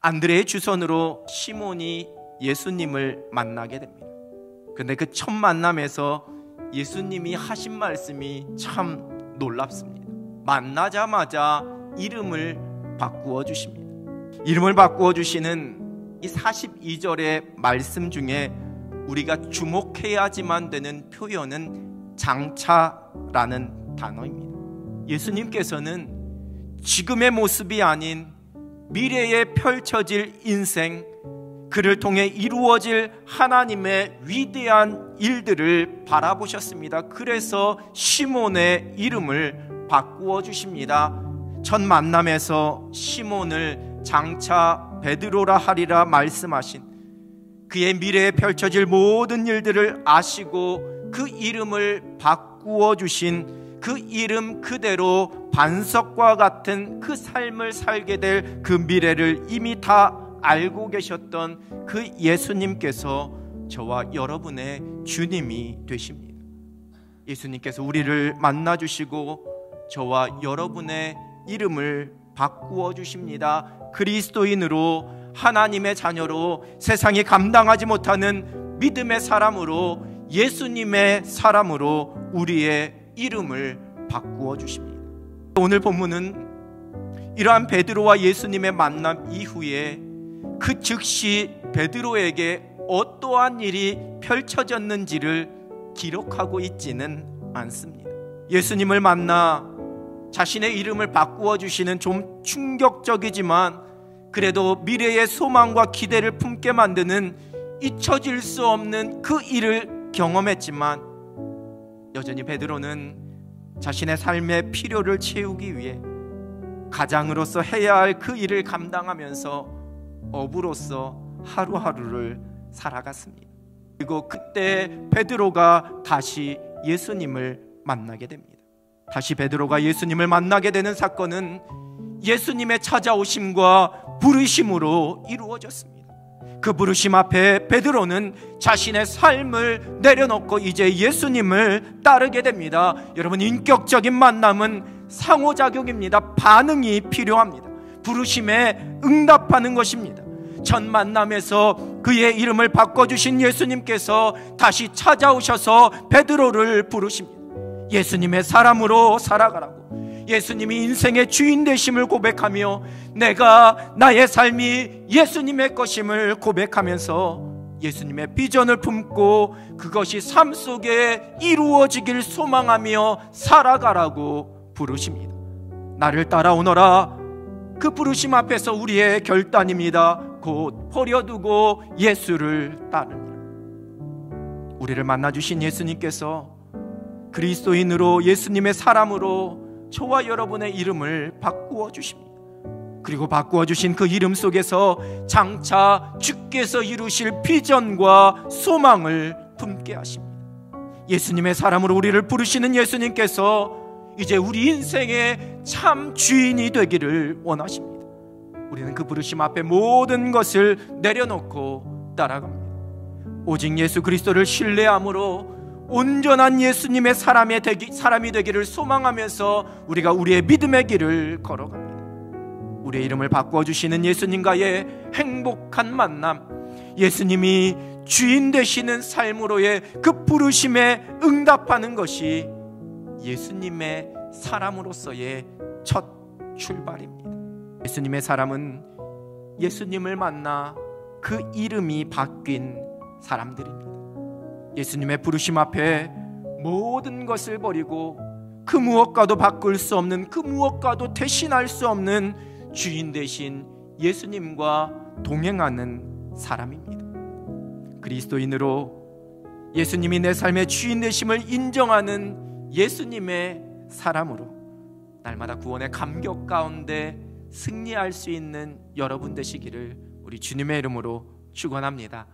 안드레의 주선으로 시몬이 예수님을 만나게 됩니다. 근데 그 첫 만남에서 예수님이 하신 말씀이 참 놀랍습니다. 만나자마자 이름을 바꾸어 주십니다. 이름을 바꾸어 주시는 이 42절의 말씀 중에 우리가 주목해야지만 되는 표현은 장차라는 단어입니다. 예수님께서는 지금의 모습이 아닌 미래에 펼쳐질 인생, 그를 통해 이루어질 하나님의 위대한 일들을 바라보셨습니다. 그래서 시몬의 이름을 바꾸어 주십니다. 첫 만남에서 시몬을 장차 베드로라 하리라 말씀하신 그의 미래에 펼쳐질 모든 일들을 아시고 그 이름을 바꾸어 주신 그 이름 그대로 반석과 같은 그 삶을 살게 될 그 미래를 이미 다 알고 계셨던 그 예수님께서 저와 여러분의 주님이 되십니다. 예수님께서 우리를 만나주시고 저와 여러분의 이름을 바꾸어 주십니다. 그리스도인으로, 하나님의 자녀로, 세상이 감당하지 못하는 믿음의 사람으로, 예수님의 사람으로 우리의 이름을 바꾸어 주십니다. 오늘 본문은 이러한 베드로와 예수님의 만남 이후에 그 즉시 베드로에게 어떠한 일이 펼쳐졌는지를 기록하고 있지는 않습니다. 예수님을 만나 자신의 이름을 바꾸어 주시는 좀 충격적이지만 그래도 미래의 소망과 기대를 품게 만드는 잊혀질 수 없는 그 일을 경험했지만 여전히 베드로는 자신의 삶의 필요를 채우기 위해 가장으로서 해야 할 그 일을 감당하면서 어부로서 하루하루를 살아갔습니다. 그리고 그때 베드로가 다시 예수님을 만나게 됩니다. 다시 베드로가 예수님을 만나게 되는 사건은 예수님의 찾아오심과 부르심으로 이루어졌습니다. 그 부르심 앞에 베드로는 자신의 삶을 내려놓고 이제 예수님을 따르게 됩니다. 여러분, 인격적인 만남은 상호작용입니다. 반응이 필요합니다. 부르심에 응답하는 것입니다. 첫 만남에서 그의 이름을 바꿔주신 예수님께서 다시 찾아오셔서 베드로를 부르십니다. 예수님의 사람으로 살아가라고, 예수님이 인생의 주인 되심을 고백하며 내가 나의 삶이 예수님의 것임을 고백하면서 예수님의 비전을 품고 그것이 삶 속에 이루어지길 소망하며 살아가라고 부르십니다. 나를 따라오너라. 그 부르심 앞에서 우리의 결단입니다. 곧 버려두고 예수를 따르니라. 우리를 만나주신 예수님께서 그리스도인으로, 예수님의 사람으로 저와 여러분의 이름을 바꾸어 주십니다. 그리고 바꾸어 주신 그 이름 속에서 장차 주께서 이루실 비전과 소망을 품게 하십니다. 예수님의 사람으로 우리를 부르시는 예수님께서 이제 우리 인생의 참 주인이 되기를 원하십니다. 우리는 그 부르심 앞에 모든 것을 내려놓고 따라갑니다. 오직 예수 그리스도를 신뢰함으로 온전한 예수님의 사람이 되기를 소망하면서 우리가 우리의 믿음의 길을 걸어갑니다. 우리의 이름을 바꾸어 주시는 예수님과의 행복한 만남, 예수님이 주인 되시는 삶으로의 그 부르심에 응답하는 것이 예수님의 사람으로서의 첫 출발입니다. 예수님의 사람은 예수님을 만나 그 이름이 바뀐 사람들입니다. 예수님의 부르심 앞에 모든 것을 버리고 그 무엇과도 바꿀 수 없는, 그 무엇과도 대신할 수 없는 주인 되신 예수님과 동행하는 사람입니다. 그리스도인으로 예수님이 내 삶의 주인 되심을 인정하는 예수님의 사람으로 날마다 구원의 감격 가운데 승리할 수 있는 여러분 되시기를 우리 주님의 이름으로 축원합니다.